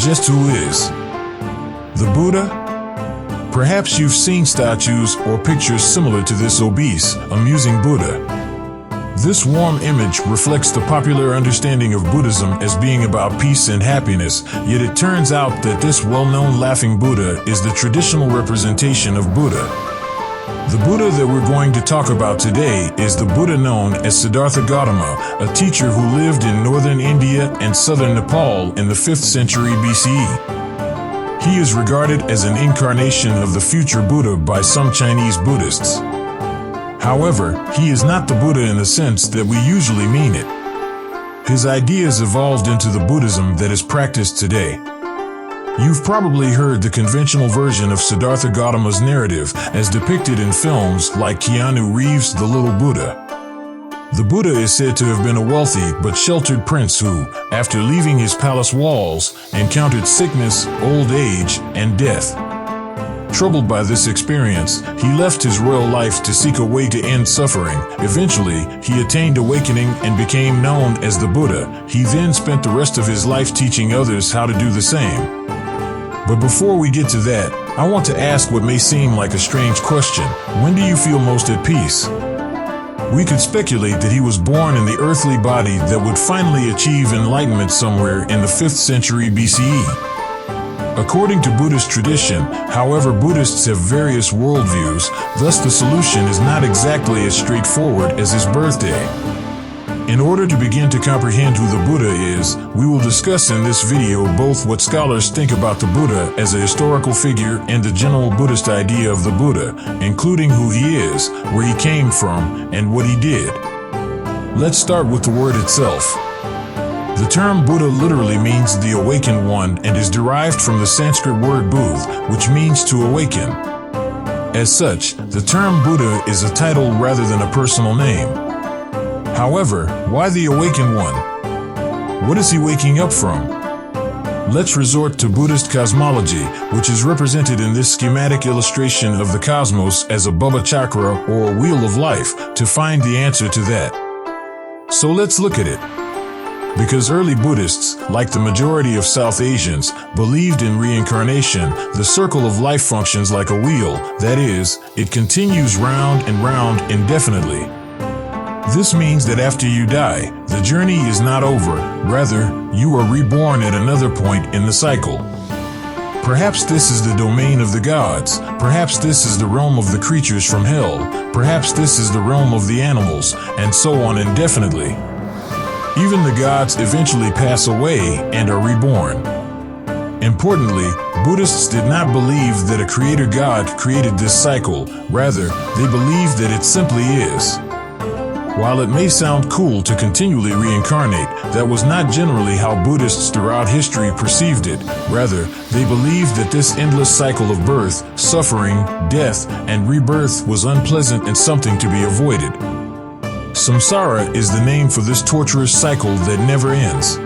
Just who is the Buddha? Perhaps you've seen statues or pictures similar to this obese, amusing Buddha. This warm image reflects the popular understanding of Buddhism as being about peace and happiness, yet it turns out that this well-known laughing Buddha is the traditional representation of Buddha. The Buddha that we're going to talk about today is the Buddha known as Siddhartha Gautama, a teacher who lived in northern India and southern Nepal in the 5th century BCE. He is regarded as an incarnation of the future Buddha by some Chinese Buddhists. However, he is not the Buddha in the sense that we usually mean it. His ideas evolved into the Buddhism that is practiced today. You've probably heard the conventional version of Siddhartha Gautama's narrative as depicted in films like Keanu Reeves' The Little Buddha. The Buddha is said to have been a wealthy but sheltered prince who, after leaving his palace walls, encountered sickness, old age, and death. Troubled by this experience, he left his royal life to seek a way to end suffering. Eventually, he attained awakening and became known as the Buddha. He then spent the rest of his life teaching others how to do the same. But before we get to that, I want to ask what may seem like a strange question. When do you feel most at peace? We could speculate that he was born in the earthly body that would finally achieve enlightenment somewhere in the 5th century BCE. According to Buddhist tradition, however, Buddhists have various worldviews, thus the solution is not exactly as straightforward as his birthday. In order to begin to comprehend who the Buddha is, we will discuss in this video both what scholars think about the Buddha as a historical figure and the general Buddhist idea of the Buddha, including who he is, where he came from, and what he did. Let's start with the word itself. The term Buddha literally means the awakened one and is derived from the Sanskrit word budh, which means to awaken. As such, the term Buddha is a title rather than a personal name. However, why the awakened one? What is he waking up from? Let's resort to Buddhist cosmology, which is represented in this schematic illustration of the cosmos as a Bubba chakra or wheel of life, to find the answer to that. So let's look at it. Because early Buddhists, like the majority of South Asians, believed in reincarnation, the circle of life functions like a wheel, that is, it continues round and round indefinitely. This means that after you die, the journey is not over, rather, you are reborn at another point in the cycle. Perhaps this is the domain of the gods, perhaps this is the realm of the creatures from hell, perhaps this is the realm of the animals, and so on indefinitely. Even the gods eventually pass away and are reborn. Importantly, Buddhists did not believe that a creator god created this cycle, rather, they believed that it simply is. While it may sound cool to continually reincarnate, that was not generally how Buddhists throughout history perceived it. Rather, they believed that this endless cycle of birth, suffering, death, and rebirth was unpleasant and something to be avoided. Samsara is the name for this torturous cycle that never ends.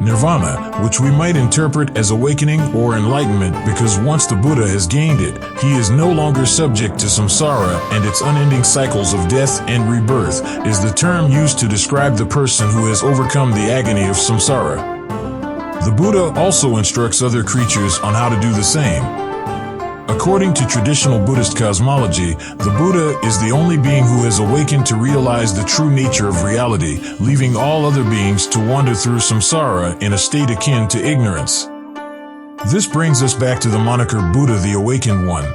Nirvana, which we might interpret as awakening or enlightenment, because once the Buddha has gained it, he is no longer subject to samsara and its unending cycles of death and rebirth, is the term used to describe the person who has overcome the agony of samsara. The Buddha also instructs other creatures on how to do the same. According to traditional Buddhist cosmology, the Buddha is the only being who has awakened to realize the true nature of reality, leaving all other beings to wander through samsara in a state akin to ignorance. This brings us back to the moniker Buddha the Awakened One.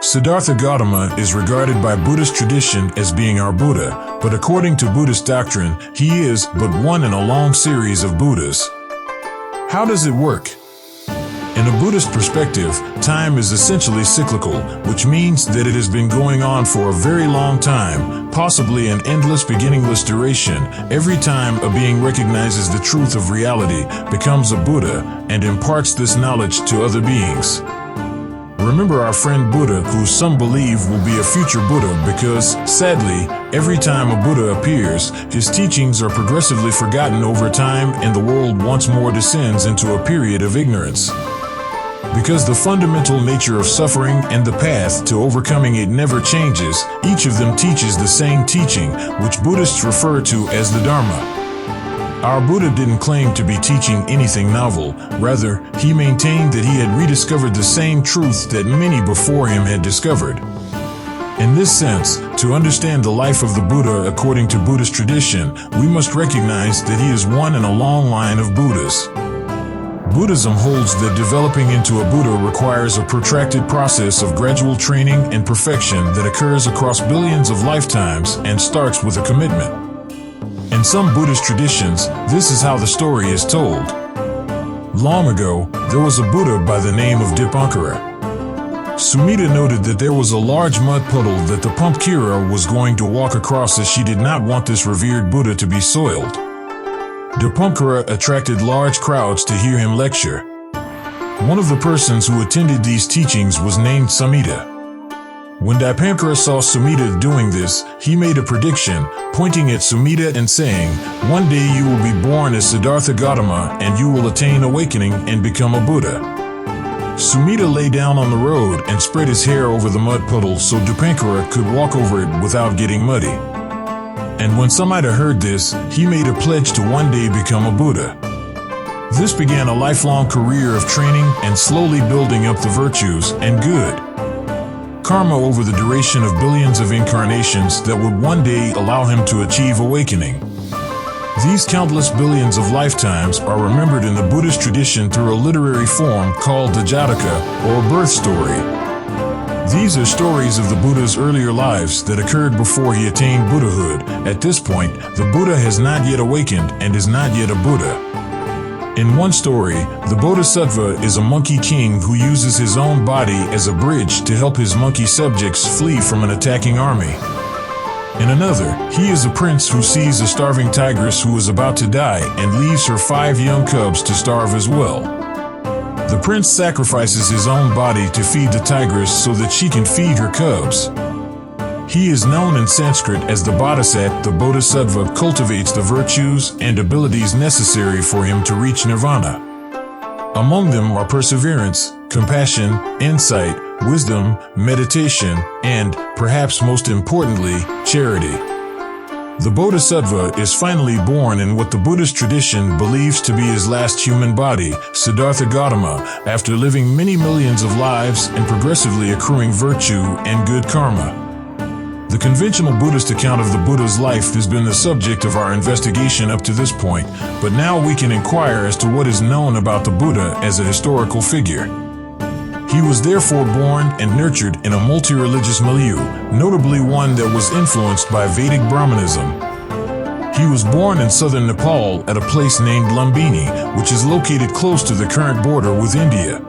Siddhartha Gautama is regarded by Buddhist tradition as being our Buddha, but according to Buddhist doctrine, he is but one in a long series of Buddhas. How does it work? In a Buddhist perspective, time is essentially cyclical, which means that it has been going on for a very long time, possibly an endless, beginningless duration. Every time a being recognizes the truth of reality, becomes a Buddha, and imparts this knowledge to other beings. Remember our friend Buddha, who some believe will be a future Buddha because, sadly, every time a Buddha appears, his teachings are progressively forgotten over time and the world once more descends into a period of ignorance. Because the fundamental nature of suffering and the path to overcoming it never changes, each of them teaches the same teaching, which Buddhists refer to as the Dharma. Our Buddha didn't claim to be teaching anything novel. Rather, he maintained that he had rediscovered the same truth that many before him had discovered. In this sense, to understand the life of the Buddha according to Buddhist tradition, we must recognize that he is one in a long line of Buddhas. Buddhism holds that developing into a Buddha requires a protracted process of gradual training and perfection that occurs across billions of lifetimes and starts with a commitment. In some Buddhist traditions, this is how the story is told. Long ago, there was a Buddha by the name of Dipankara. Sumita noted that there was a large mud puddle that the Pumpkira was going to walk across as she did not want this revered Buddha to be soiled. Dipankara attracted large crowds to hear him lecture. One of the persons who attended these teachings was named Samita. When Dipankara saw Sumita doing this, he made a prediction, pointing at Sumita and saying, "One day you will be born as Siddhartha Gautama and you will attain awakening and become a Buddha." Sumita lay down on the road and spread his hair over the mud puddle so Dipankara could walk over it without getting muddy. And when Samita heard this, he made a pledge to one day become a Buddha. This began a lifelong career of training and slowly building up the virtues and good karma over the duration of billions of incarnations that would one day allow him to achieve awakening. These countless billions of lifetimes are remembered in the Buddhist tradition through a literary form called the Jataka, or birth story. These are stories of the Buddha's earlier lives that occurred before he attained Buddhahood. At this point, the Buddha has not yet awakened and is not yet a Buddha. In one story, the Bodhisattva is a monkey king who uses his own body as a bridge to help his monkey subjects flee from an attacking army. In another, he is a prince who sees a starving tigress who is about to die and leaves her 5 young cubs to starve as well. The prince sacrifices his own body to feed the tigress so that she can feed her cubs. He is known in Sanskrit as the Bodhisattva. The Bodhisattva cultivates the virtues and abilities necessary for him to reach nirvana. Among them are perseverance, compassion, insight, wisdom, meditation, and, perhaps most importantly, charity. The Bodhisattva is finally born in what the Buddhist tradition believes to be his last human body, Siddhartha Gautama, after living many millions of lives and progressively accruing virtue and good karma. The conventional Buddhist account of the Buddha's life has been the subject of our investigation up to this point, but now we can inquire as to what is known about the Buddha as a historical figure. He was therefore born and nurtured in a multi-religious milieu, notably one that was influenced by Vedic Brahmanism. He was born in southern Nepal at a place named Lumbini, which is located close to the current border with India.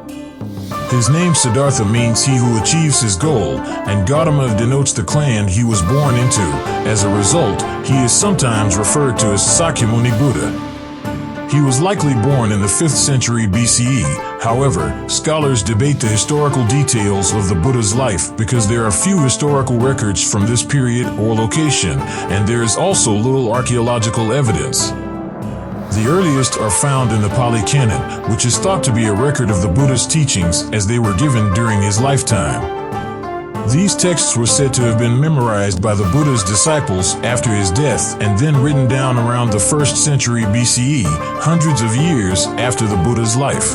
His name Siddhartha means he who achieves his goal, and Gautama denotes the clan he was born into. As a result, he is sometimes referred to as Sakyamuni Buddha. He was likely born in the 5th century BCE. However, scholars debate the historical details of the Buddha's life because there are few historical records from this period or location, and there is also little archaeological evidence. The earliest are found in the Pali Canon, which is thought to be a record of the Buddha's teachings as they were given during his lifetime. These texts were said to have been memorized by the Buddha's disciples after his death and then written down around the 1st century BCE, hundreds of years after the Buddha's life.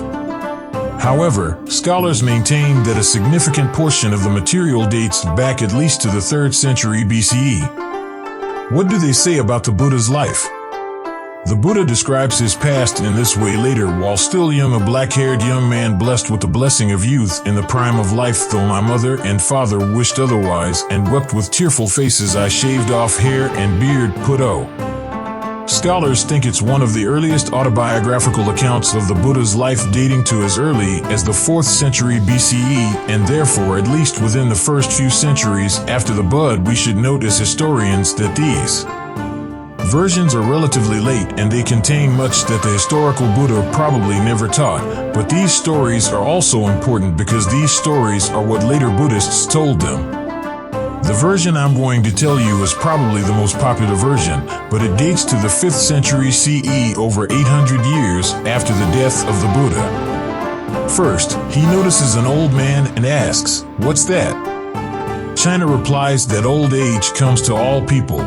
However, scholars maintain that a significant portion of the material dates back at least to the 3rd century BCE. What do they say about the Buddha's life? The Buddha describes his past in this way later: while still young, a black-haired young man blessed with the blessing of youth in the prime of life, though my mother and father wished otherwise and wept with tearful faces, I shaved off hair and beard, put Scholars think it's one of the earliest autobiographical accounts of the Buddha's life, dating to as early as the 4th century BCE, and therefore at least within the first few centuries after the Bud. We should note as historians that these versions are relatively late and they contain much that the historical Buddha probably never taught, but these stories are also important because these stories are what later Buddhists told them. The version I'm going to tell you is probably the most popular version, but it dates to the 5th century CE, over 800 years after the death of the Buddha. First, he notices an old man and asks, "What's that?" China replies that old age comes to all people.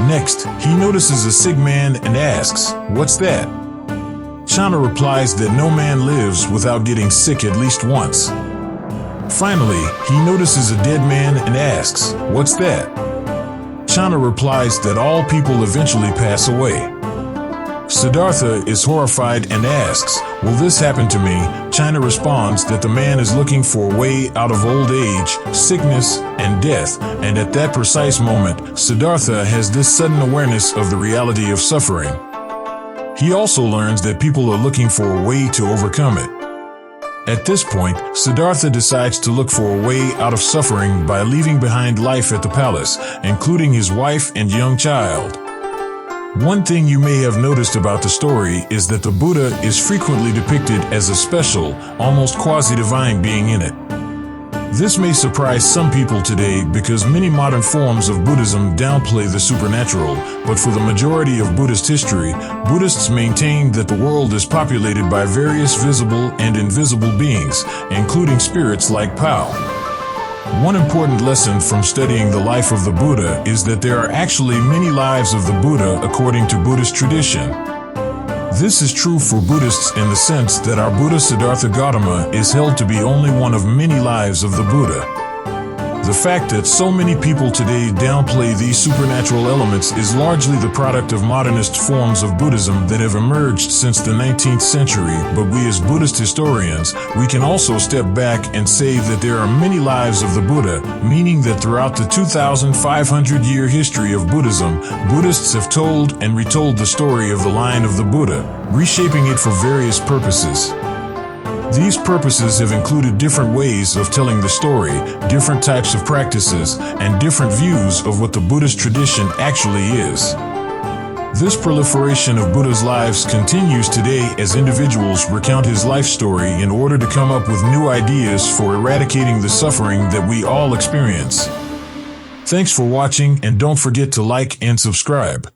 Next, he notices a sick man and asks, "What's that?" China replies that no man lives without getting sick at least once. Finally, he notices a dead man and asks, "What's that?" China replies that all people eventually pass away. Siddhartha is horrified and asks, "Will this happen to me?" China responds that the man is looking for a way out of old age, sickness, and death, and at that precise moment, Siddhartha has this sudden awareness of the reality of suffering. He also learns that people are looking for a way to overcome it. At this point, Siddhartha decides to look for a way out of suffering by leaving behind life at the palace, including his wife and young child. One thing you may have noticed about the story is that the Buddha is frequently depicted as a special, almost quasi-divine being in it. This may surprise some people today because many modern forms of Buddhism downplay the supernatural, but for the majority of Buddhist history, Buddhists maintained that the world is populated by various visible and invisible beings, including spirits like Pao. One important lesson from studying the life of the Buddha is that there are actually many lives of the Buddha according to Buddhist tradition. This is true for Buddhists in the sense that our Buddha Siddhartha Gautama is held to be only one of many lives of the Buddha. The fact that so many people today downplay these supernatural elements is largely the product of modernist forms of Buddhism that have emerged since the 19th century, but we as Buddhist historians, we can also step back and say that there are many lives of the Buddha, meaning that throughout the 2,500-year history of Buddhism, Buddhists have told and retold the story of the line of the Buddha, reshaping it for various purposes. These purposes have included different ways of telling the story, different types of practices, and different views of what the Buddhist tradition actually is. This proliferation of Buddha's lives continues today as individuals recount his life story in order to come up with new ideas for eradicating the suffering that we all experience. Thanks for watching, and don't forget to like and subscribe.